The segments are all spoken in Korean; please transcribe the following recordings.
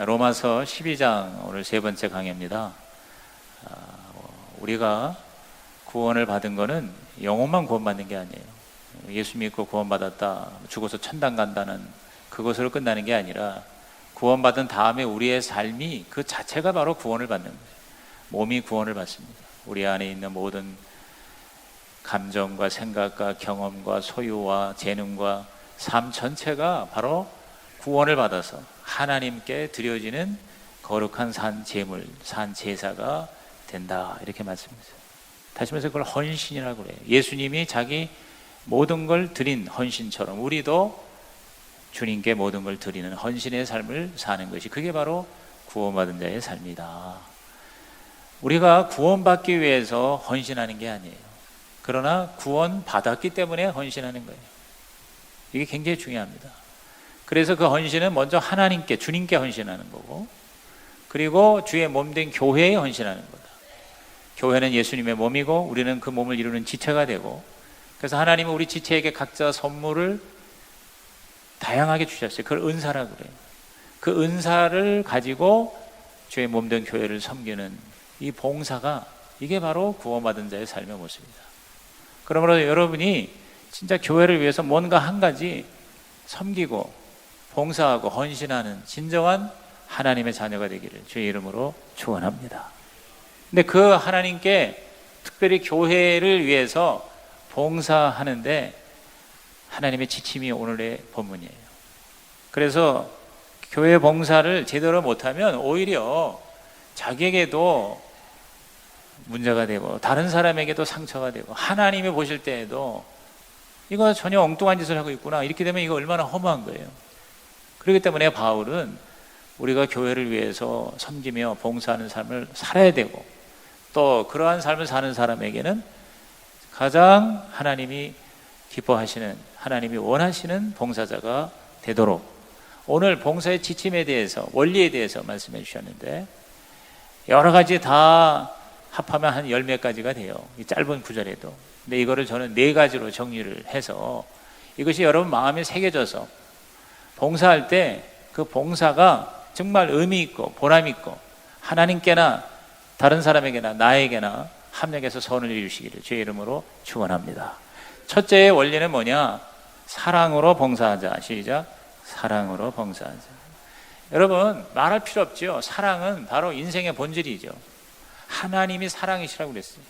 로마서 12장 오늘 세 번째 강의입니다. 우리가 구원을 받은 거는 영혼만 구원받는 게 아니에요. 예수 믿고 구원받았다, 죽어서 천당 간다는 그것으로 끝나는 게 아니라 구원받은 다음에 우리의 삶이 그 자체가 바로 구원을 받는 거예요. 몸이 구원을 받습니다. 우리 안에 있는 모든 감정과 생각과 경험과 소유와 재능과 삶 전체가 바로 구원을 받아서 하나님께 드려지는 거룩한 산 제물, 산 제사가 된다, 이렇게 말씀하세요. 다시 말해서 그걸 헌신이라고 그래요. 예수님이 자기 모든 걸 드린 헌신처럼 우리도 주님께 모든 걸 드리는 헌신의 삶을 사는 것이, 그게 바로 구원받은 자의 삶이다. 우리가 구원받기 위해서 헌신하는 게 아니에요. 그러나 구원받았기 때문에 헌신하는 거예요. 이게 굉장히 중요합니다. 그래서 그 헌신은 먼저 하나님께, 주님께 헌신하는 거고, 그리고 주의 몸된 교회에 헌신하는 거다. 교회는 예수님의 몸이고 우리는 그 몸을 이루는 지체가 되고, 그래서 하나님은 우리 지체에게 각자 선물을 다양하게 주셨어요. 그걸 은사라고 그래요. 그 은사를 가지고 주의 몸된 교회를 섬기는 이 봉사가, 이게 바로 구원받은 자의 삶의 모습이다. 그러므로 여러분이 진짜 교회를 위해서 뭔가 한 가지 섬기고 봉사하고 헌신하는 진정한 하나님의 자녀가 되기를 주의 이름으로 축원합니다. 근데 그 하나님께 특별히 교회를 위해서 봉사하는데 하나님의 지침이 오늘의 본문이에요. 그래서 교회 봉사를 제대로 못하면 오히려 자기에게도 문제가 되고 다른 사람에게도 상처가 되고, 하나님이 보실 때에도 이거 전혀 엉뚱한 짓을 하고 있구나, 이렇게 되면 이거 얼마나 허무한 거예요. 그렇기 때문에 바울은 우리가 교회를 위해서 섬기며 봉사하는 삶을 살아야 되고, 또 그러한 삶을 사는 사람에게는 가장 하나님이 기뻐하시는, 하나님이 원하시는 봉사자가 되도록 오늘 봉사의 지침에 대해서, 원리에 대해서 말씀해 주셨는데, 여러 가지 다 합하면 한 10몇 가지가 돼요, 이 짧은 구절에도. 근데 이거를 저는 4가지로 정리를 해서 이것이 여러분 마음에 새겨져서 봉사할 때 그 봉사가 정말 의미 있고 보람 있고 하나님께나 다른 사람에게나 나에게나 합력해서 선을 이루시기를 주의 이름으로 축원합니다. 첫째의 원리는 뭐냐? 사랑으로 봉사하자. 시작. 사랑으로 봉사하자. 여러분 말할 필요 없죠. 사랑은 바로 인생의 본질이죠. 하나님이 사랑이시라고 그랬어요.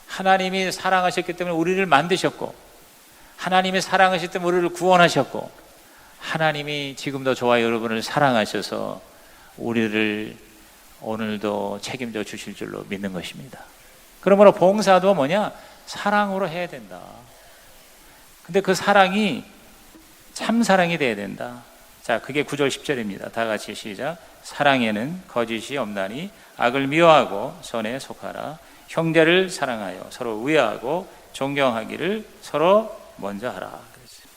하나님이 사랑하셨기 때문에 우리를 만드셨고, 하나님이 사랑하셨기 때문에 우리를 구원하셨고, 하나님이 지금도 저와 여러분을 사랑하셔서 우리를 오늘도 책임져 주실 줄로 믿는 것입니다. 그러므로 봉사도 뭐냐? 사랑으로 해야 된다. 근데 그 사랑이 참 사랑이 돼야 된다. 자, 그게 9절 10절입니다. 다 같이 시작. 사랑에는 거짓이 없나니 악을 미워하고 선에 속하라. 형제를 사랑하여 서로 위하고 존경하기를 서로 먼저 하라. 그랬어요.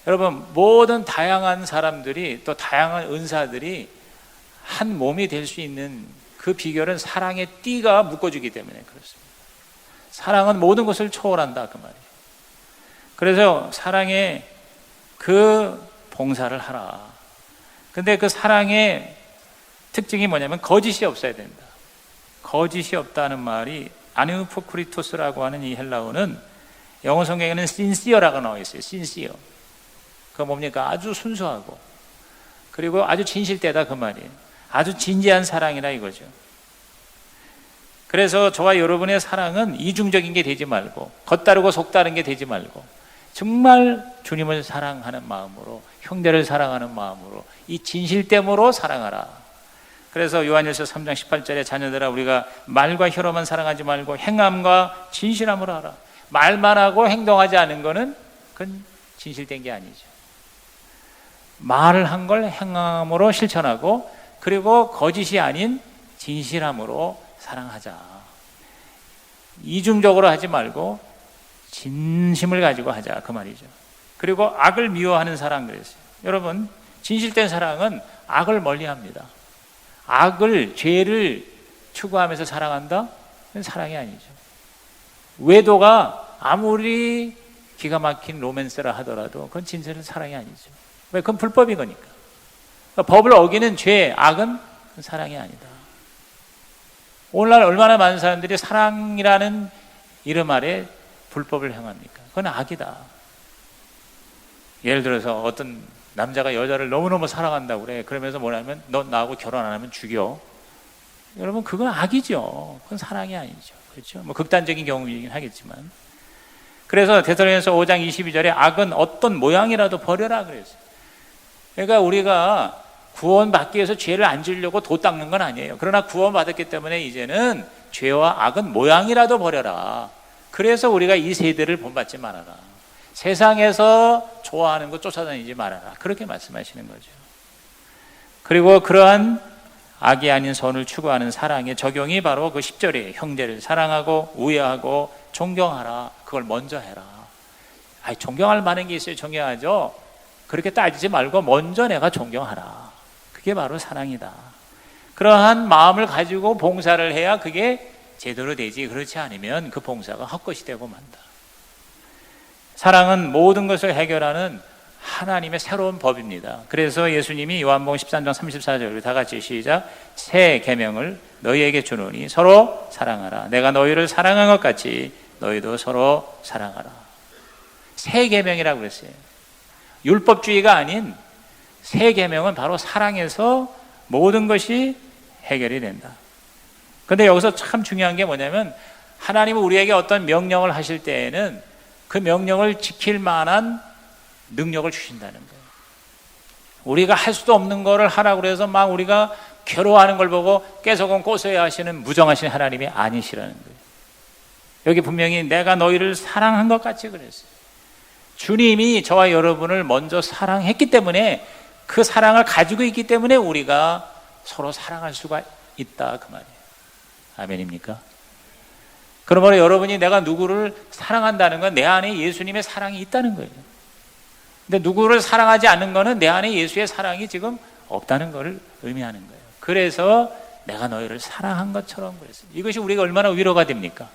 여러분, 모든 다양한 사람들이, 또 다양한 은사들이 한 몸이 될 수 있는 그 비결은 사랑의 띠가 묶어주기 때문에 그렇습니다. 사랑은 모든 것을 초월한다, 그 말이에요. 그래서 사랑의 그 봉사를 하라. 근데 그 사랑의 특징이 뭐냐면 거짓이 없어야 된다. 거짓이 없다는 말이 아누포크리토스라고 하는 이 헬라어는 영어 성경에는 신시어라고 나와 있어요. 신시어. 그거 뭡니까? 아주 순수하고, 그리고 아주 진실되다, 그 말이에요. 아주 진지한 사랑이라 이거죠. 그래서 저와 여러분의 사랑은 이중적인 게 되지 말고, 겉다르고 속다른 게 되지 말고, 정말 주님을 사랑하는 마음으로, 형제를 사랑하는 마음으로, 이 진실됨으로 사랑하라. 그래서 요한일서 3장 18절에 자녀들아 우리가 말과 혀로만 사랑하지 말고 행함과 진실함으로 하라. 말만 하고 행동하지 않은 거는 그건 진실된 게 아니죠. 말을 한 걸 행함으로 실천하고, 그리고 거짓이 아닌 진실함으로 사랑하자. 이중적으로 하지 말고 진심을 가지고 하자, 그 말이죠. 그리고 악을 미워하는 사랑 그랬어요. 여러분, 진실된 사랑은 악을 멀리합니다. 악을, 죄를 추구하면서 사랑한다? 그건 사랑이 아니죠. 외도가 아무리 기가 막힌 로맨스라 하더라도 그건 진실은 사랑이 아니죠. 왜? 그건 불법인 거니까. 법을 어기는 죄, 악은 사랑이 아니다. 오늘날 얼마나 많은 사람들이 사랑이라는 이름 아래 불법을 행합니까? 그건 악이다. 예를 들어서 어떤 남자가 여자를 너무너무 사랑한다고 그래. 그러면서 뭐냐면 너 나하고 결혼 안 하면 죽여. 여러분 그건 악이죠. 그건 사랑이 아니죠. 그렇죠? 뭐 극단적인 경우이긴 하겠지만. 그래서 데살로니가서 5장 22절에 악은 어떤 모양이라도 버려라 그랬어요. 그러니까 우리가 구원받기 위해서 죄를 안 지으려고 도 닦는 건 아니에요. 그러나 구원받았기 때문에 이제는 죄와 악은 모양이라도 버려라. 그래서 우리가 이 세대를 본받지 말아라. 세상에서 좋아하는 것 쫓아다니지 말아라. 그렇게 말씀하시는 거죠. 그리고 그러한 악이 아닌 선을 추구하는 사랑의 적용이 바로 그 10절이에요. 형제를 사랑하고 우애하고 존경하라. 그걸 먼저 해라. 존경할 만한 게 있어요. 존경하죠. 그렇게 따지지 말고 먼저 내가 존경하라. 그게 바로 사랑이다. 그러한 마음을 가지고 봉사를 해야 그게 제대로 되지. 그렇지 않으면 그 봉사가 헛것이 되고 만다. 사랑은 모든 것을 해결하는 하나님의 새로운 법입니다. 그래서 예수님이 요한복음 13장 34절 다 같이 시작. 새 계명을 너희에게 주노니 서로 사랑하라. 내가 너희를 사랑한 것 같이 너희도 서로 사랑하라. 새 계명이라고 그랬어요. 율법주의가 아닌 새 계명은 바로 사랑에서 모든 것이 해결이 된다. 그런데 여기서 참 중요한 게 뭐냐면 하나님은 우리에게 어떤 명령을 하실 때에는 그 명령을 지킬 만한 능력을 주신다는 거예요. 우리가 할 수도 없는 거를 하라고 그래서 막 우리가 괴로워하는 걸 보고 깨소금 꼬소야 하시는 무정하신 하나님이 아니시라는 거예요. 여기 분명히 내가 너희를 사랑한 것 같이 그랬어요. 주님이 저와 여러분을 먼저 사랑했기 때문에 그 사랑을 가지고 있기 때문에 우리가 서로 사랑할 수가 있다 그 말이에요. 아멘입니까? 그러므로 여러분이 내가 누구를 사랑한다는 건 내 안에 예수님의 사랑이 있다는 거예요. 근데 누구를 사랑하지 않는 것은 내 안에 예수의 사랑이 지금 없다는 것을 의미하는 거예요. 그래서 내가 너희를 사랑한 것처럼 그랬어요. 이것이 우리가 얼마나 위로가 됩니까?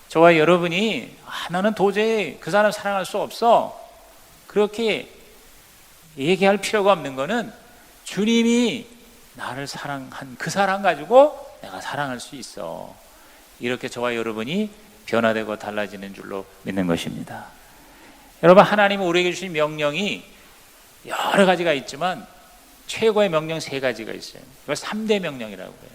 저와 여러분이 나는 도저히 그 사람 사랑할 수 없어 그렇게 얘기할 필요가 없는 것은 주님이 나를 사랑한 그 사랑 가지고 내가 사랑할 수 있어. 이렇게 저와 여러분이 변화되고 달라지는 줄로 믿는 것입니다. 여러분 하나님은 우리에게 주신 명령이 여러 가지가 있지만 최고의 명령 3가지가 있어요. 이걸 3대 명령이라고 해요.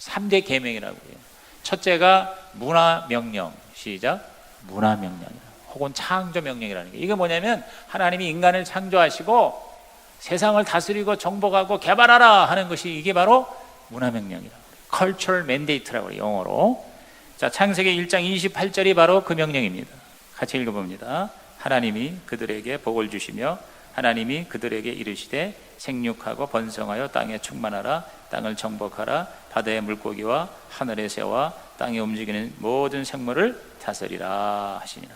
3대 계명이라고 해요. 첫째가 문화명령. 시작. 문화명령이라 혹은 창조명령이라는 게 이게 뭐냐면 하나님이 인간을 창조하시고 세상을 다스리고 정복하고 개발하라 하는 것이 이게 바로 문화명령이라고 해요. Cultural Mandate라고 해요. 영어로. 자, 창세기 1장 28절이 바로 그 명령입니다. 같이 읽어봅니다. 하나님이 그들에게 복을 주시며 하나님이 그들에게 이르시되 생육하고 번성하여 땅에 충만하라. 땅을 정복하라. 바다의 물고기와 하늘의 새와 땅에 움직이는 모든 생물을 다스리라 하시니라.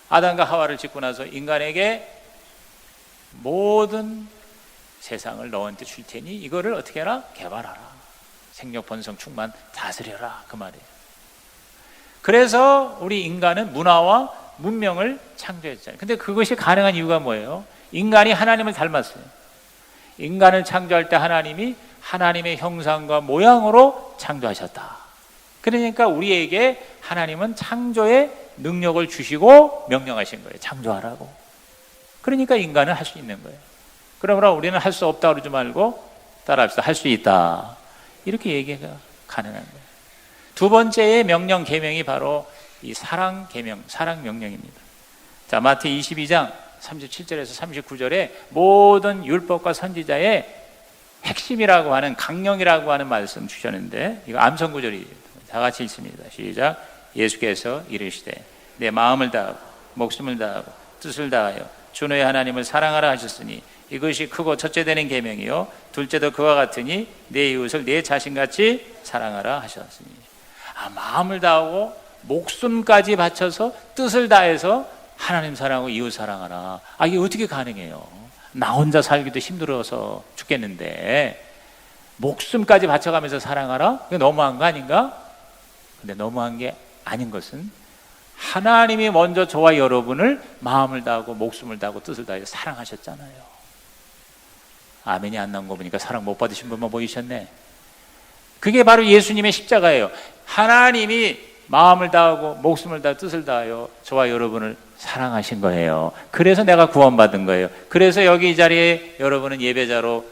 아담과 하와를 짓고 나서 인간에게 모든 세상을 너한테 줄 테니 이거를 어떻게 해라? 개발하라. 생육 번성 충만 다스려라 그 말이에요. 그래서 우리 인간은 문화와 문명을 창조했잖아요. 근데 그것이 가능한 이유가 뭐예요? 인간이 하나님을 닮았어요. 인간을 창조할 때 하나님이 하나님의 형상과 모양으로 창조하셨다. 그러니까 우리에게 하나님은 창조의 능력을 주시고 명령하신 거예요. 창조하라고. 그러니까 인간은 할 수 있는 거예요. 그러므로 우리는 할 수 없다 그러지 말고 따라합시다. 할 수 있다. 이렇게 얘기가 가능한 거예요. 두 번째의 명령 계명이 바로 이 사랑 계명, 사랑 명령입니다. 자, 마태 22장 37절에서 39절에 모든 율법과 선지자의 핵심이라고 하는 강령이라고 하는 말씀 주셨는데 이거 암송 구절이에요. 다 같이 읽습니다. 시작. 예수께서 이르시되 내 마음을 다하고 목숨을 다하고 뜻을 다하여 주 너의 하나님을 사랑하라 하셨으니 이것이 크고 첫째 되는 계명이요 둘째도 그와 같으니 내 이웃을 내 자신같이 사랑하라 하셨으니. 마음을 다하고 목숨까지 바쳐서 뜻을 다해서 하나님 사랑하고 이웃 사랑하라. 이게 어떻게 가능해요? 나 혼자 살기도 힘들어서 죽겠는데 목숨까지 바쳐가면서 사랑하라? 그게 너무한 거 아닌가? 근데 너무한 게 아닌 것은 하나님이 먼저 저와 여러분을 마음을 다하고 목숨을 다하고 뜻을 다해서 사랑하셨잖아요. 아멘이 안 나온 거 보니까 사랑 못 받으신 분만 보이셨네. 그게 바로 예수님의 십자가예요. 하나님이 마음을 다하고 목숨을 다하고 뜻을 다하여 저와 여러분을 사랑하신 거예요. 그래서 내가 구원받은 거예요. 그래서 여기 이 자리에 여러분은 예배자로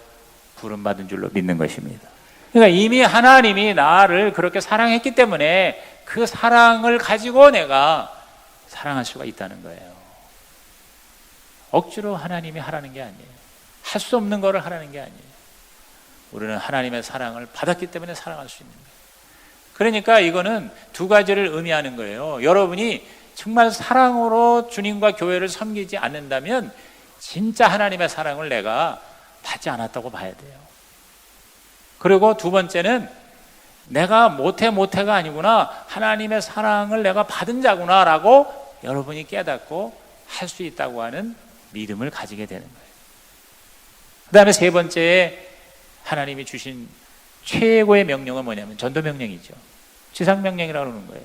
부름받은 줄로 믿는 것입니다. 그러니까 이미 하나님이 나를 그렇게 사랑했기 때문에 그 사랑을 가지고 내가 사랑할 수가 있다는 거예요. 억지로 하나님이 하라는 게 아니에요. 할 수 없는 거를 하라는 게 아니에요. 우리는 하나님의 사랑을 받았기 때문에 사랑할 수 있는 거예요. 그러니까 이거는 두 가지를 의미하는 거예요. 여러분이 정말 사랑으로 주님과 교회를 섬기지 않는다면 진짜 하나님의 사랑을 내가 받지 않았다고 봐야 돼요. 그리고 두 번째는 내가 못해가 아니구나, 하나님의 사랑을 내가 받은 자구나 라고 여러분이 깨닫고 할 수 있다고 하는 믿음을 가지게 되는 거예요. 그 다음에 세 번째, 하나님이 주신 최고의 명령은 뭐냐면 전도명령이죠. 지상명령이라고 하는 거예요.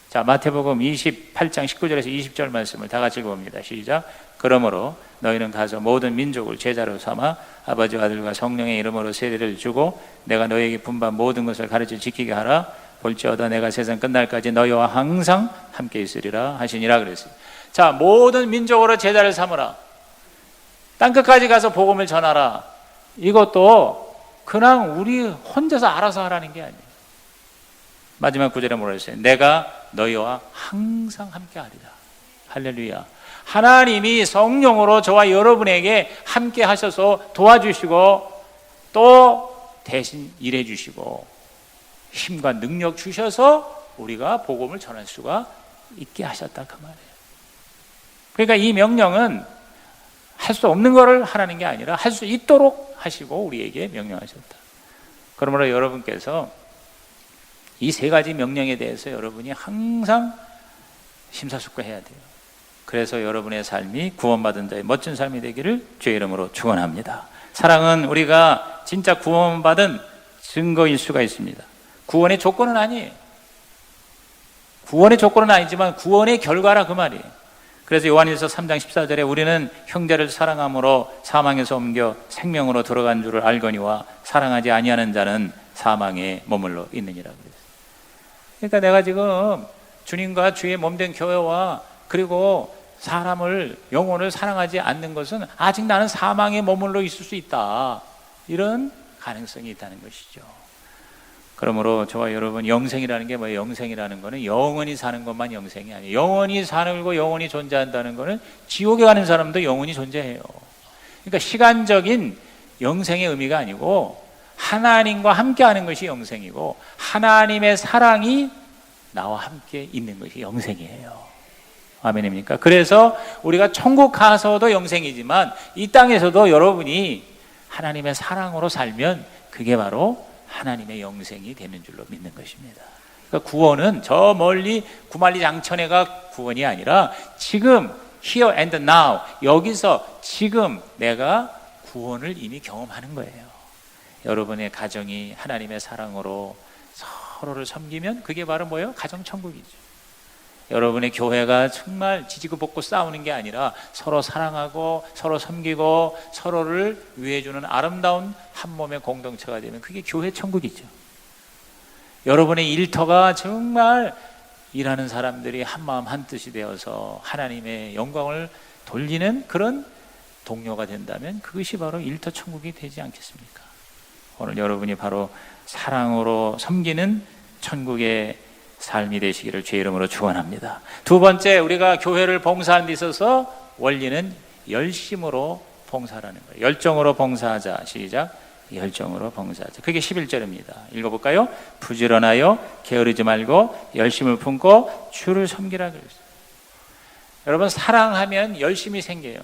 자, 마태복음 28장 19절에서 20절 말씀을 다 같이 읽어봅니다. 시작. 그러므로 너희는 가서 모든 민족을 제자로 삼아 아버지와 아들과 성령의 이름으로 세례를 주고 내가 너희에게 분반 모든 것을 가르쳐 지키게 하라. 볼지어다 내가 세상 끝날까지 너희와 항상 함께 있으리라 하시니라 그랬어요. 자, 모든 민족으로 제자를 삼으라. 땅끝까지 가서 복음을 전하라. 이것도 그냥 우리 혼자서 알아서 하라는 게 아니에요. 마지막 구절에 뭐라 했어요? 내가 너희와 항상 함께 하리라. 할렐루야. 하나님이 성령으로 저와 여러분에게 함께 하셔서 도와주시고 또 대신 일해 주시고 힘과 능력 주셔서 우리가 복음을 전할 수가 있게 하셨다 그 말이에요. 그러니까 이 명령은 할 수 없는 것을 하라는 게 아니라 할 수 있도록 하시고 우리에게 명령하셨다. 그러므로 여러분께서 이 세 가지 명령에 대해서 여러분이 항상 심사숙고해야 돼요. 그래서 여러분의 삶이 구원받은 자의 멋진 삶이 되기를 주의 이름으로 축원합니다. 사랑은 우리가 진짜 구원받은 증거일 수가 있습니다. 구원의 조건은 아니에요. 구원의 조건은 아니지만 구원의 결과라 그 말이에요. 그래서 요한일서 3장 14절에 우리는 형제를 사랑함으로 사망에서 옮겨 생명으로 들어간 줄을 알거니와 사랑하지 아니하는 자는 사망에 머물러 있느니라 그랬어요. 그러니까 내가 지금 주님과 주의 몸된 교회와 그리고 사람을, 영혼을 사랑하지 않는 것은 아직 나는 사망에 머물러 있을 수 있다, 이런 가능성이 있다는 것이죠. 그러므로 저와 여러분, 영생이라는 게 뭐예요? 영생이라는 거는 영원히 사는 것만 영생이 아니에요. 영원히 살고 영원히 존재한다는 거는 지옥에 가는 사람도 영원히 존재해요. 그러니까 시간적인 영생의 의미가 아니고 하나님과 함께 하는 것이 영생이고 하나님의 사랑이 나와 함께 있는 것이 영생이에요. 아멘입니까? 그래서 우리가 천국 가서도 영생이지만 이 땅에서도 여러분이 하나님의 사랑으로 살면 그게 바로 하나님의 영생이 되는 줄로 믿는 것입니다. 그러니까 구원은 저 멀리 구만리 장천에가 구원이 아니라 지금 here and now, 여기서 지금 내가 구원을 이미 경험하는 거예요. 여러분의 가정이 하나님의 사랑으로 서로를 섬기면 그게 바로 뭐예요? 가정천국이죠. 여러분의 교회가 정말 지지고 볶고 싸우는 게 아니라 서로 사랑하고 서로 섬기고 서로를 위해주는 아름다운 한 몸의 공동체가 되면 그게 교회 천국이죠. 여러분의 일터가 정말 일하는 사람들이 한마음 한뜻이 되어서 하나님의 영광을 돌리는 그런 동료가 된다면 그것이 바로 일터 천국이 되지 않겠습니까? 오늘 여러분이 바로 사랑으로 섬기는 천국의 삶이 되시기를 주의 이름으로 축원합니다. 두 번째, 우리가 교회를 봉사하는 데 있어서 원리는 열심으로 봉사라는 거예요. 열정으로 봉사하자. 시작. 열정으로 봉사하자. 그게 11절입니다. 읽어볼까요? 부지런하여 게으르지 말고 열심을 품고 주를 섬기라 그랬어요. 여러분, 사랑하면 열심이 생겨요.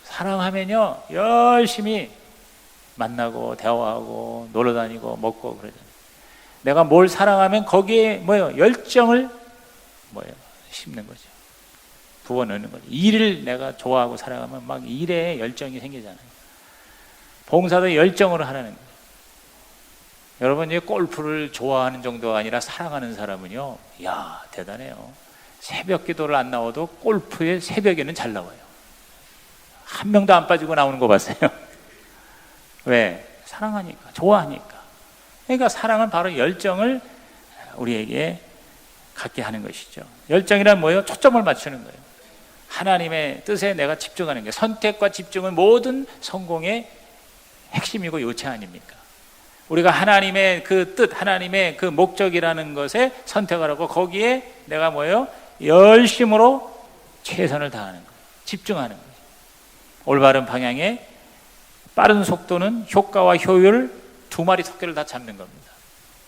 사랑하면요 열심히 만나고 대화하고 놀러다니고 먹고 그러잖아요. 내가 뭘 사랑하면 거기에 뭐예요? 열정을 뭐예요? 심는 거죠. 부어넣는 거죠. 일을 내가 좋아하고 사랑하면 막 일에 열정이 생기잖아요. 봉사도 열정으로 하라는 거예요. 여러분, 이제 골프를 좋아하는 정도가 아니라 사랑하는 사람은요, 이야 대단해요. 새벽 기도를 안 나와도 골프의 새벽에는 잘 나와요. 한 명도 안 빠지고 나오는 거 봤어요. 왜? 사랑하니까, 좋아하니까. 그러니까 사랑은 바로 열정을 우리에게 갖게 하는 것이죠. 열정이란 뭐예요? 초점을 맞추는 거예요. 하나님의 뜻에 내가 집중하는 거예요. 선택과 집중은 모든 성공의 핵심이고 요체 아닙니까? 우리가 하나님의 그 뜻, 하나님의 그 목적이라는 것에 선택을 하고 거기에 내가 뭐예요? 열심으로 최선을 다하는 거예요. 집중하는 거예요. 올바른 방향에 빠른 속도는 효과와 효율 두 마리 토끼를 다 잡는 겁니다.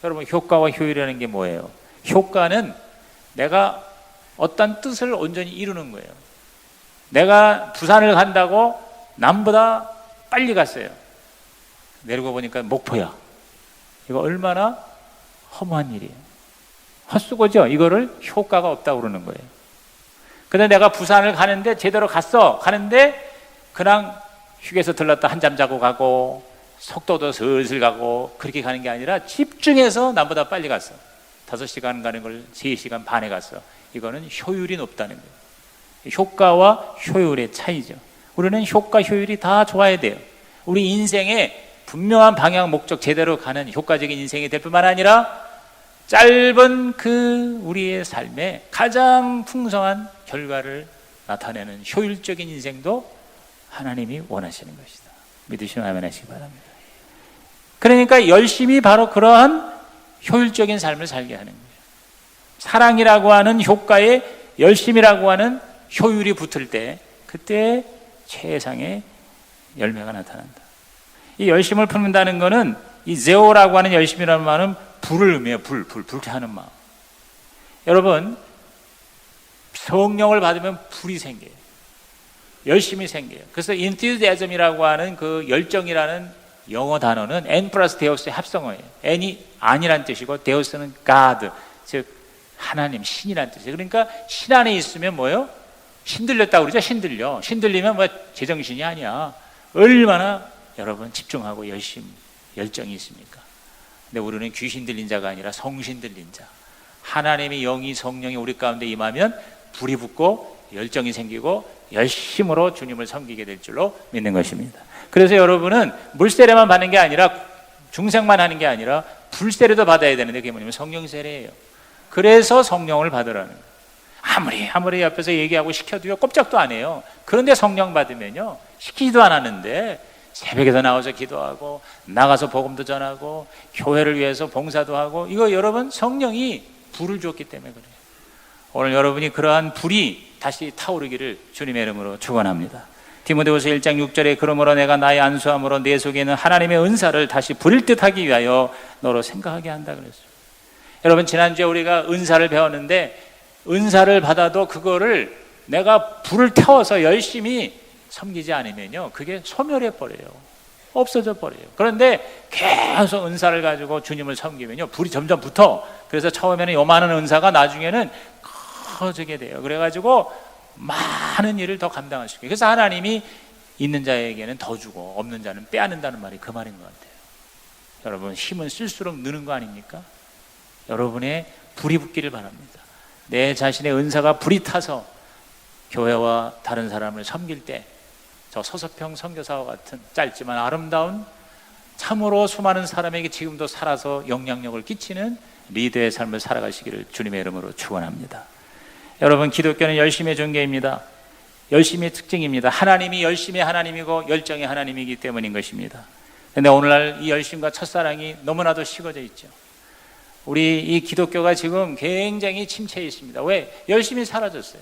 여러분, 효과와 효율이라는 게 뭐예요? 효과는 내가 어떤 뜻을 온전히 이루는 거예요. 내가 부산을 간다고 남보다 빨리 갔어요. 내려가 보니까 목포야. 이거 얼마나 허무한 일이에요. 헛수고죠. 이거를 효과가 없다고 그러는 거예요. 근데 내가 부산을 가는데 제대로 가는데 그냥 휴게소 들렀다 한잠 자고 가고 속도도 슬슬 가고 그렇게 가는 게 아니라 집중해서 남보다 빨리 갔어. 5시간 가는 걸 3시간 반에 갔어. 이거는 효율이 높다는 거예요. 효과와 효율의 차이죠. 우리는 효과, 효율이 다 좋아야 돼요. 우리 인생에 분명한 방향, 목적 제대로 가는 효과적인 인생이 될 뿐만 아니라 짧은 그 우리의 삶에 가장 풍성한 결과를 나타내는 효율적인 인생도 하나님이 원하시는 것이다. 믿으시면 아멘 하시기 바랍니다. 그러니까 열심히 바로 그러한 효율적인 삶을 살게 하는 거예요. 사랑이라고 하는 효과에 열심이라고 하는 효율이 붙을 때 그때 최상의 열매가 나타난다. 이 열심을 품는다는 것은 이 제오라고 하는 열심이라는 말은 불을 의미해요. 불쾌하는 마음. 여러분, 성령을 받으면 불이 생겨요. 열심이 생겨요. 그래서 enthusiasm이라고 하는 그 열정이라는 영어 단어는 N 플러스 데우스의 합성어예요. N이 아니란 뜻이고 데우스는 God, 즉 하나님, 신이란 뜻이에요. 그러니까 신 안에 있으면 뭐예요? 신들렸다고 그러죠. 신들리면 뭐 제정신이 아니야. 얼마나 여러분 집중하고 열정이 있습니까? 근데 우리는 귀신 들린 자가 아니라 성신 들린 자. 하나님의 영이, 성령이 우리 가운데 임하면 불이 붙고 열정이 생기고 열심으로 주님을 섬기게 될 줄로 믿는 것입니다. 그래서 여러분은 물세례만 받는 게 아니라 중생만 하는 게 아니라 불세례도 받아야 되는데 그게 뭐냐면 성령 세례예요. 그래서 성령을 받으라는 거예요. 아무리 옆에서 얘기하고 시켜도요 꼼짝도 안 해요. 그런데 성령 받으면요 시키지도 않았는데 새벽에도 나와서 기도하고 나가서 복음도 전하고 교회를 위해서 봉사도 하고 이거 여러분 성령이 불을 줬기 때문에 그래요. 오늘 여러분이 그러한 불이 다시 타오르기를 주님의 이름으로 축원합니다. 디모데후서 1장 6절에 그러므로 내가 나의 안수함으로 내 속에 있는 하나님의 은사를 다시 부릴 듯하기 위하여 너로 생각하게 한다 그랬어요. 여러분 지난주에 우리가 은사를 배웠는데 은사를 받아도 그거를 내가 불을 태워서 열심히 섬기지 않으면요 그게 소멸해 버려요. 없어져 버려요. 그런데 계속 은사를 가지고 주님을 섬기면요 불이 점점 붙어. 그래서 처음에는 요만한 은사가 나중에는 커지게 돼요. 그래가지고 많은 일을 더 감당할 수 있게. 그래서 하나님이 있는 자에게는 더 주고 없는 자는 빼앗는다는 말이 그 말인 것 같아요. 여러분 힘은 쓸수록 느는 거 아닙니까? 여러분의 불이 붙기를 바랍니다. 내 자신의 은사가 불이 타서 교회와 다른 사람을 섬길 때 저 서서평 선교사와 같은 짧지만 아름다운 참으로 수많은 사람에게 지금도 살아서 영향력을 끼치는 리더의 삶을 살아가시기를 주님의 이름으로 축원합니다. 여러분 기독교는 열심의 종교입니다. 열심의 특징입니다. 하나님이 열심의 하나님이고 열정의 하나님이기 때문인 것입니다. 그런데 오늘날 이 열심과 첫사랑이 너무나도 식어져 있죠. 우리 이 기독교가 지금 굉장히 침체해 있습니다. 왜? 열심히 사라졌어요.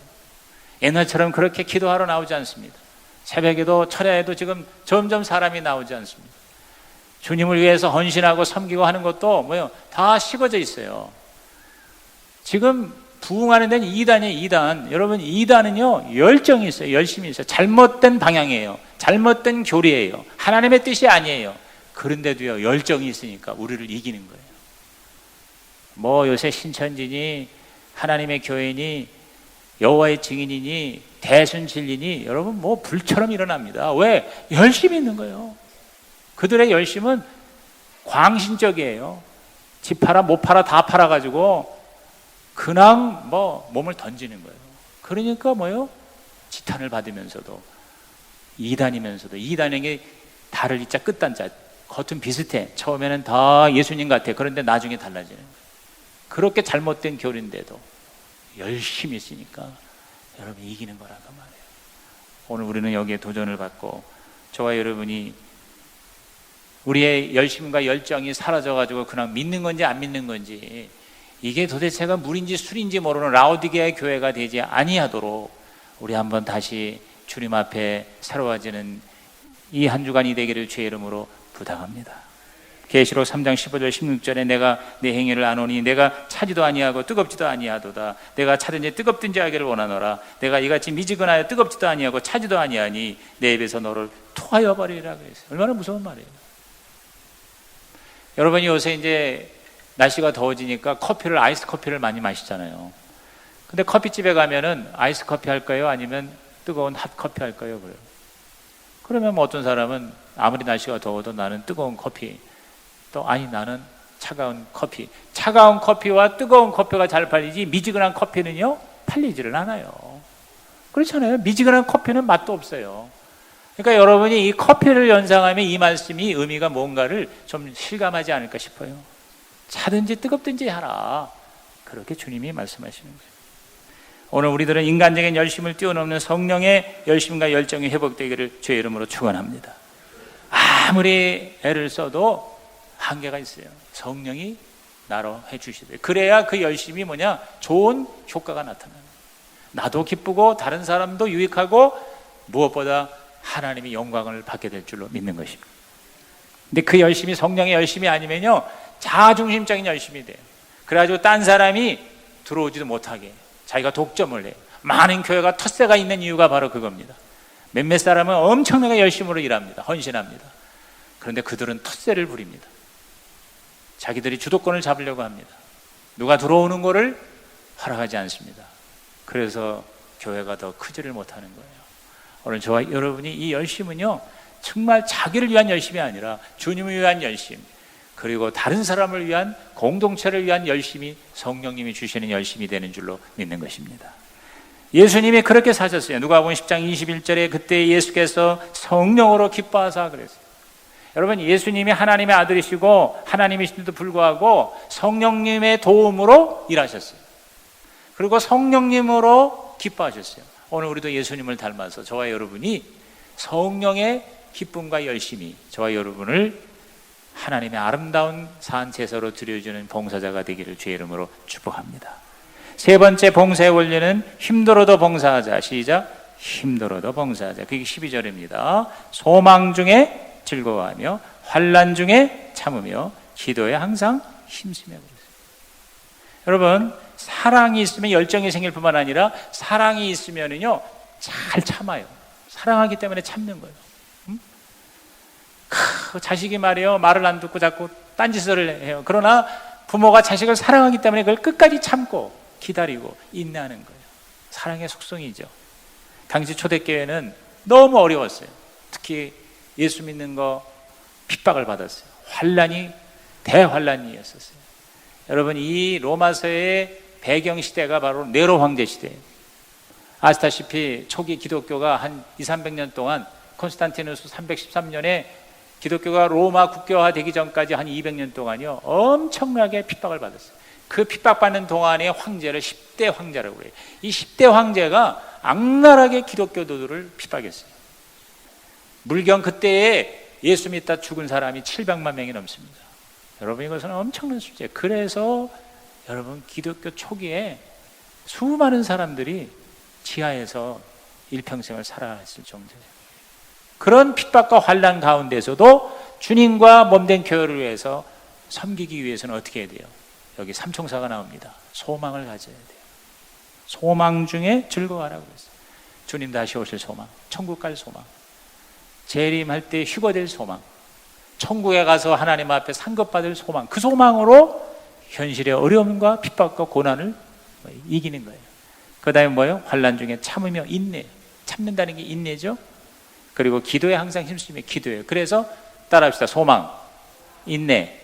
옛날처럼 그렇게 기도하러 나오지 않습니다. 새벽에도 철야에도 지금 점점 사람이 나오지 않습니다. 주님을 위해서 헌신하고 섬기고 하는 것도 뭐요? 다 식어져 있어요. 지금 부흥하는 데는 2단이에요. 2단. 여러분 2단은요 열정이 있어요. 열심히 있어요. 잘못된 방향이에요. 잘못된 교리예요. 하나님의 뜻이 아니에요. 그런데도요 열정이 있으니까 우리를 이기는 거예요. 뭐 요새 신천지니 하나님의 교회니 여호와의 증인이니 대순진리니 여러분 뭐 불처럼 일어납니다. 왜? 열심히 있는 거예요. 그들의 열심은 광신적이에요. 집 팔아 못 팔아 다 팔아가지고 그냥 뭐 몸을 던지는 거예요. 그러니까 뭐요? 지탄을 받으면서도 2단이면서도 2단에게 달을 이자 끝단자 겉은 비슷해. 처음에는 다 예수님 같아. 그런데 나중에 달라지는 거예요. 그렇게 잘못된 교리인데도 열심히 쓰니까 여러분이 이기는 거란 말이에요. 오늘 우리는 여기에 도전을 받고 저와 여러분이 우리의 열심과 열정이 사라져가지고 그냥 믿는 건지 안 믿는 건지 이게 도대체가 물인지 술인지 모르는 라오디게아의 교회가 되지 아니하도록 우리 한번 다시 주님 앞에 새로워지는 이 한 주간이 되기를 주의 이름으로 부탁합니다. 계시록 3장 15절 16절에 내가 내 행위를 아노니 내가 차지도 아니하고 뜨겁지도 아니하도다. 내가 차든지 뜨겁든지 하기를 원하노라. 내가 이같이 미지근하여 뜨겁지도 아니하고 차지도 아니하니 내 입에서 너를 토하여 버리리라 그랬어요. 얼마나 무서운 말이에요. 여러분이 요새 이제 날씨가 더워지니까 커피를 아이스 커피를 많이 마시잖아요. 근데 커피집에 가면은 아이스 커피 할까요? 아니면 뜨거운 핫 커피 할까요? 그래요. 그러면 뭐 어떤 사람은 아무리 날씨가 더워도 나는 뜨거운 커피, 또 아니 나는 차가운 커피. 차가운 커피와 뜨거운 커피가 잘 팔리지 미지근한 커피는요 팔리지를 않아요. 그렇잖아요. 미지근한 커피는 맛도 없어요. 그러니까 여러분이 이 커피를 연상하면 이 말씀이 의미가 뭔가를 좀 실감하지 않을까 싶어요. 차든지 뜨겁든지 하라. 그렇게 주님이 말씀하시는 거예요. 오늘 우리들은 인간적인 열심을 뛰어넘는 성령의 열심과 열정이 회복되기를 주의 이름으로 축원합니다. 아무리 애를 써도 한계가 있어요. 성령이 나로 해주시되 그래야 그 열심이 뭐냐? 좋은 효과가 나타나요. 나도 기쁘고 다른 사람도 유익하고 무엇보다 하나님이 영광을 받게 될 줄로 믿는 것입니다. 근데 그 열심이 성령의 열심이 아니면요 자아중심적인 열심이 돼요. 그래가지고 딴 사람이 들어오지도 못하게 자기가 독점을 해요. 많은 교회가 텃세가 있는 이유가 바로 그겁니다. 몇몇 사람은 엄청나게 열심으로 일합니다. 헌신합니다. 그런데 그들은 텃세를 부립니다. 자기들이 주도권을 잡으려고 합니다. 누가 들어오는 거를 허락하지 않습니다. 그래서 교회가 더 크지를 못하는 거예요. 오늘 저와 여러분이 이 열심은요 정말 자기를 위한 열심이 아니라 주님을 위한 열심, 그리고 다른 사람을 위한 공동체를 위한 열심이 성령님이 주시는 열심이 되는 줄로 믿는 것입니다. 예수님이 그렇게 사셨어요. 누가복음 10장 21절에 그때 예수께서 성령으로 기뻐하사 그랬어요. 여러분 예수님이 하나님의 아들이시고 하나님이신데도 불구하고 성령님의 도움으로 일하셨어요. 그리고 성령님으로 기뻐하셨어요. 오늘 우리도 예수님을 닮아서 저와 여러분이 성령의 기쁨과 열심이 저와 여러분을 하나님의 아름다운 산 제사로 드려주는 봉사자가 되기를 주의 이름으로 축복합니다. 세 번째 봉사의 원리는 힘들어도 봉사하자. 시작. 힘들어도 봉사하자. 그게 12절입니다. 소망 중에 즐거워하며 환난 중에 참으며 기도에 항상 힘쓰며 그랬어요. 여러분 사랑이 있으면 열정이 생길 뿐만 아니라 사랑이 있으면은요 잘 참아요. 사랑하기 때문에 참는 거예요. 자식이 말이에요 말을 안 듣고 자꾸 딴짓을 해요. 그러나 부모가 자식을 사랑하기 때문에 그걸 끝까지 참고 기다리고 인내하는 거예요. 사랑의 속성이죠. 당시 초대교회는 너무 어려웠어요. 특히 예수 믿는 거 핍박을 받았어요. 환란이 대환란이었었어요. 여러분 이 로마서의 배경시대가 바로 네로 황제 시대예요. 아시다시피 초기 기독교가 한 200~300년 동안 콘스탄티누스 313년에 기독교가 로마 국교화 되기 전까지 한 200년 동안요 엄청나게 핍박을 받았어요. 그 핍박받는 동안의 황제를 10대 황제라고 그래요. 이 10대 황제가 악랄하게 기독교도들을 핍박했어요. 물경 그때에 예수 믿다 죽은 사람이 700만 명이 넘습니다. 여러분 이것은 엄청난 숫자예요. 그래서 여러분 기독교 초기에 수많은 사람들이 지하에서 일평생을 살아갔을 정도예요. 그런 핍박과 환난 가운데서도 주님과 몸된 교회를 위해서 섬기기 위해서는 어떻게 해야 돼요? 여기 삼총사가 나옵니다. 소망을 가져야 돼요. 소망 중에 즐거워하라고 그랬어요. 주님 다시 오실 소망, 천국 갈 소망, 재림할 때 휴거될 소망, 천국에 가서 하나님 앞에 상급받을 소망, 그 소망으로 현실의 어려움과 핍박과 고난을 이기는 거예요. 그 다음에 뭐예요? 환난 중에 참으며 인내. 참는다는 게 인내죠. 그리고 기도에 항상 힘쓰며 기도해요. 그래서 따라합시다. 소망, 인내,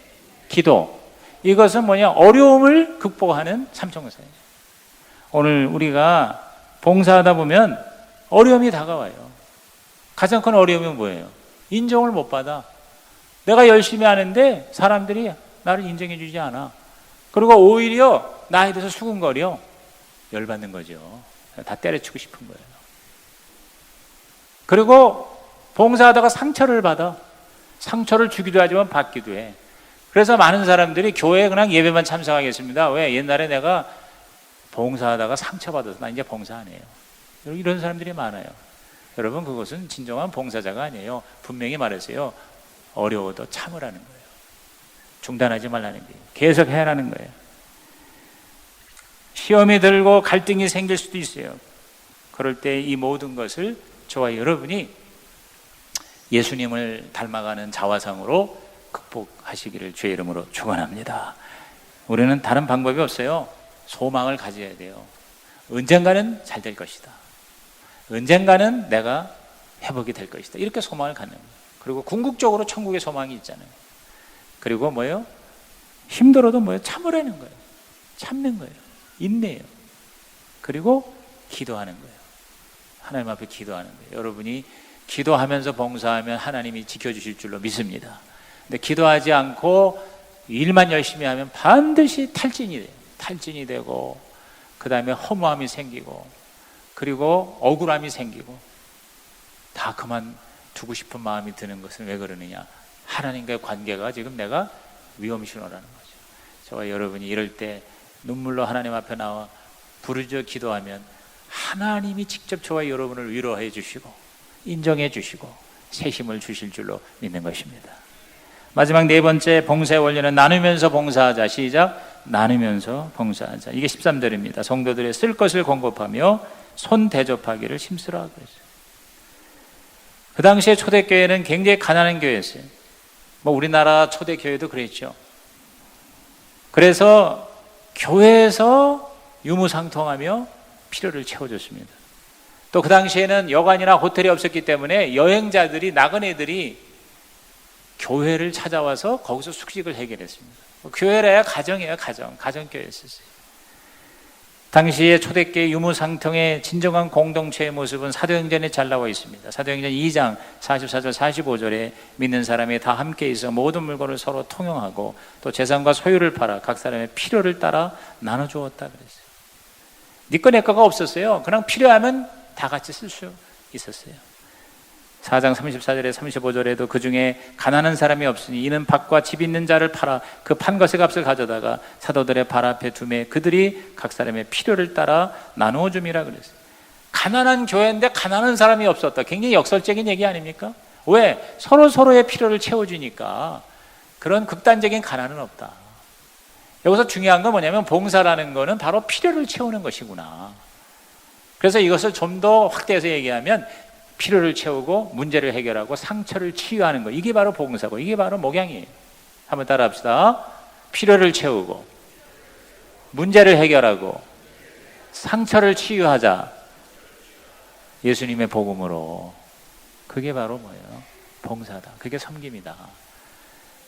기도. 이것은 뭐냐? 어려움을 극복하는 삼총사예요. 오늘 우리가 봉사하다 보면 어려움이 다가와요. 가장 큰 어려움은 뭐예요? 인정을 못 받아. 내가 열심히 하는데 사람들이 나를 인정해 주지 않아. 그리고 오히려 나에 대해서 수군거려. 열받는 거죠. 다 때려치고 싶은 거예요. 그리고 봉사하다가 상처를 받아. 상처를 주기도 하지만 받기도 해. 그래서 많은 사람들이 교회에 그냥 예배만 참석하겠습니다. 왜? 옛날에 내가 봉사하다가 상처받아서 나 이제 봉사 안 해요. 이런 사람들이 많아요. 여러분, 그것은 진정한 봉사자가 아니에요. 분명히 말했어요. 어려워도 참으라는 거예요. 중단하지 말라는 거예요. 계속 해라는 거예요. 시험이 들고 갈등이 생길 수도 있어요. 그럴 때 이 모든 것을 저와 여러분이 예수님을 닮아가는 자화상으로 극복하시기를 주의 이름으로 축원합니다. 우리는 다른 방법이 없어요. 소망을 가져야 돼요. 언젠가는 잘 될 것이다. 언젠가는 내가 회복이 될 것이다. 이렇게 소망을 갖는 거예요. 그리고 궁극적으로 천국의 소망이 있잖아요. 그리고 뭐예요? 힘들어도 뭐예요? 참으라는 거예요. 참는 거예요. 인내해요. 그리고 기도하는 거예요. 하나님 앞에 기도하는 거예요. 여러분이 기도하면서 봉사하면 하나님이 지켜주실 줄로 믿습니다. 근데 기도하지 않고 일만 열심히 하면 반드시 탈진이 돼요. 탈진이 되고, 그 다음에 허무함이 생기고, 그리고 억울함이 생기고, 다 그만두고 싶은 마음이 드는 것은 왜 그러느냐? 하나님과의 관계가 지금 내가 위험신호라는 거죠. 저와 여러분이 이럴 때 눈물로 하나님 앞에 나와 부르짖어 기도하면 하나님이 직접 저와 여러분을 위로해 주시고 인정해 주시고 새 힘을 주실 줄로 믿는 것입니다. 마지막 네 번째 봉사의 원리는 나누면서 봉사하자. 시작. 나누면서 봉사하자. 이게 13절입니다. 성도들의 쓸 것을 공급하며 손 대접하기를 힘쓰라 그랬어요. 그 당시에 초대교회는 굉장히 가난한 교회였어요. 뭐 우리나라 초대교회도 그랬죠. 그래서 교회에서 유무상통하며 필요를 채워줬습니다. 또 그 당시에는 여관이나 호텔이 없었기 때문에 여행자들이, 나그네들이 교회를 찾아와서 거기서 숙식을 해결했습니다. 교회라야 가정이에요. 가정교회였어요. 당시의 초대교회 유무상통의 진정한 공동체의 모습은 사도행전에 잘 나와 있습니다. 사도행전 2장 44절 45절에 믿는 사람이 다 함께 있어 모든 물건을 서로 통용하고 또 재산과 소유를 팔아 각 사람의 필요를 따라 나눠주었다 그랬어요. 네 거 내 거가 없었어요. 그냥 필요하면 다 같이 쓸 수 있었어요. 4장 34절에 35절에도 그 중에 가난한 사람이 없으니 이는 밭과 집 있는 자를 팔아 그 판 것의 값을 가져다가 사도들의 발 앞에 두매 그들이 각 사람의 필요를 따라 나누어 줌이라 그랬어요. 가난한 교회인데 가난한 사람이 없었다. 굉장히 역설적인 얘기 아닙니까? 왜? 서로의 필요를 채워주니까 그런 극단적인 가난은 없다. 여기서 중요한 건 뭐냐면 봉사라는 거는 바로 필요를 채우는 것이구나. 그래서 이것을 좀 더 확대해서 얘기하면 필요를 채우고 문제를 해결하고 상처를 치유하는 거, 이게 바로 봉사고 이게 바로 목양이에요. 한번 따라 합시다. 필요를 채우고 문제를 해결하고 상처를 치유하자. 예수님의 복음으로. 그게 바로 뭐예요? 봉사다. 그게 섬김이다.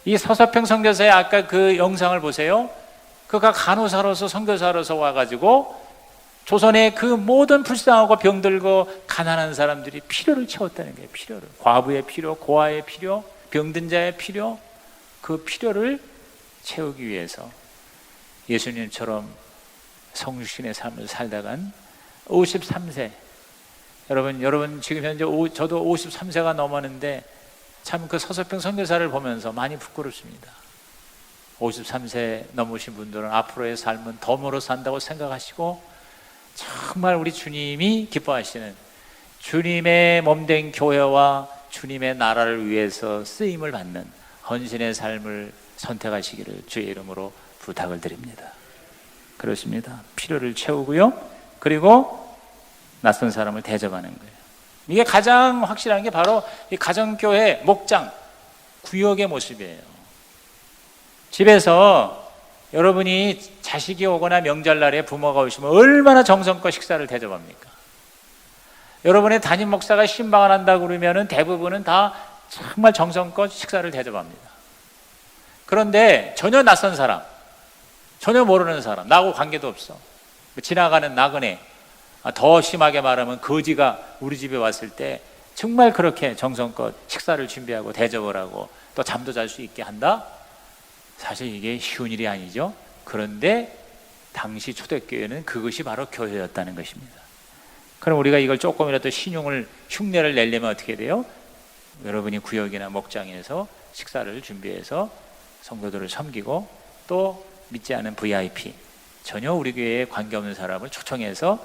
이 서서평 선교사의 아까 그 영상을 보세요. 그가 간호사로서 선교사로서 와가지고 조선의 그 모든 불쌍하고 병들고 가난한 사람들이 필요를 채웠다는 거예요. 필요를. 과부의 필요, 고아의 필요, 병든 자의 필요, 그 필요를 채우기 위해서 예수님처럼 성육신의 삶을 살다간 53세. 여러분 지금 현재 저도 53세가 넘었는데 참 그 서서평 선교사를 보면서 많이 부끄럽습니다. 53세 넘으신 분들은 앞으로의 삶은 덤으로 산다고 생각하시고 정말 우리 주님이 기뻐하시는 주님의 몸된 교회와 주님의 나라를 위해서 쓰임을 받는 헌신의 삶을 선택하시기를 주의 이름으로 부탁을 드립니다. 그렇습니다. 필요를 채우고요. 그리고 낯선 사람을 대접하는 거예요. 이게 가장 확실한 게 바로 이 가정교회 목장, 구역의 모습이에요. 집에서 여러분이 자식이 오거나 명절날에 부모가 오시면 얼마나 정성껏 식사를 대접합니까? 여러분의 담임 목사가 신방을 한다고 그러면 대부분은 다 정말 정성껏 식사를 대접합니다. 그런데 전혀 낯선 사람, 전혀 모르는 사람, 나하고 관계도 없어. 지나가는 나그네, 더 심하게 말하면 거지가 우리 집에 왔을 때 정말 그렇게 정성껏 식사를 준비하고 대접을 하고 또 잠도 잘 수 있게 한다. 사실 이게 쉬운 일이 아니죠. 그런데 당시 초대교회는 그것이 바로 교회였다는 것입니다. 그럼 우리가 이걸 조금이라도 흉내를 내려면 어떻게 돼요? 여러분이 구역이나 목장에서 식사를 준비해서 성도들을 섬기고, 또 믿지 않은 VIP, 전혀 우리 교회에 관계없는 사람을 초청해서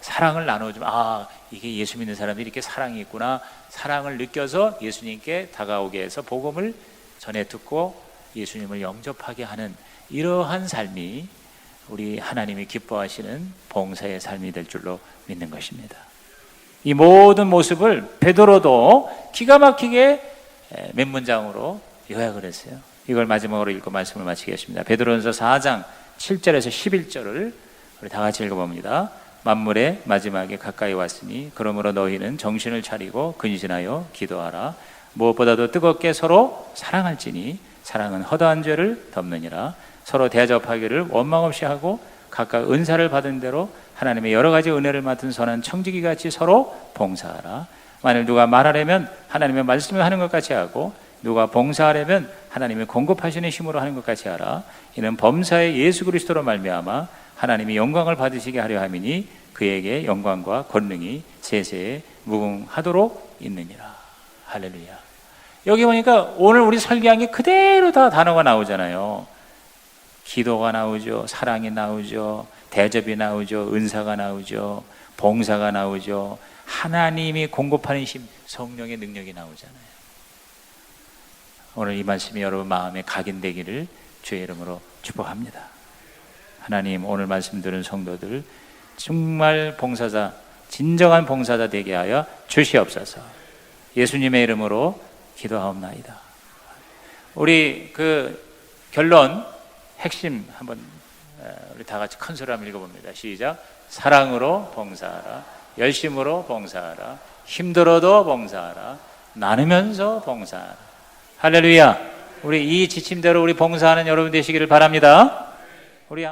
사랑을 나눠주면, 이게 예수 믿는 사람들이 이렇게 사랑이 있구나, 사랑을 느껴서 예수님께 다가오게 해서 복음을 전해 듣고 예수님을 영접하게 하는 이러한 삶이 우리 하나님이 기뻐하시는 봉사의 삶이 될 줄로 믿는 것입니다. 이 모든 모습을 베드로도 기가 막히게 몇 문장으로 요약을 했어요. 이걸 마지막으로 읽고 말씀을 마치겠습니다. 베드로전서 4장 7절에서 11절을 우리 다 같이 읽어봅니다. 만물의 마지막에 가까이 왔으니 그러므로 너희는 정신을 차리고 근신하여 기도하라. 무엇보다도 뜨겁게 서로 사랑할지니 사랑은 허다한 죄를 덮느니라. 서로 대접하기를 원망 없이 하고 각각 은사를 받은 대로 하나님의 여러 가지 은혜를 맡은 선한 청지기 같이 서로 봉사하라. 만일 누가 말하려면 하나님의 말씀을 하는 것 같이 하고, 누가 봉사하려면 하나님의 공급하시는 힘으로 하는 것 같이 하라. 이는 범사의 예수 그리스도로 말미암아 하나님이 영광을 받으시게 하려 함이니 그에게 영광과 권능이 세세에 무궁하도록 있느니라. 할렐루야. 여기 보니까 오늘 우리 설교한 게 그대로 다 단어가 나오잖아요. 기도가 나오죠. 사랑이 나오죠. 대접이 나오죠. 은사가 나오죠. 봉사가 나오죠. 하나님이 공급하는 힘, 성령의 능력이 나오잖아요. 오늘 이 말씀이 여러분 마음에 각인되기를 주의 이름으로 축복합니다. 하나님, 오늘 말씀 들은 성도들 정말 봉사자, 진정한 봉사자 되게 하여 주시옵소서. 예수님의 이름으로 기도하옵나이다. 우리 결론 핵심 한번 우리 다 같이 큰 소리 한번 읽어봅니다. 시작. 사랑으로 봉사하라. 열심으로 봉사하라. 힘들어도 봉사하라. 나누면서 봉사하라. 할렐루야. 우리 이 지침대로 우리 봉사하는 여러분 되시기를 바랍니다. 우리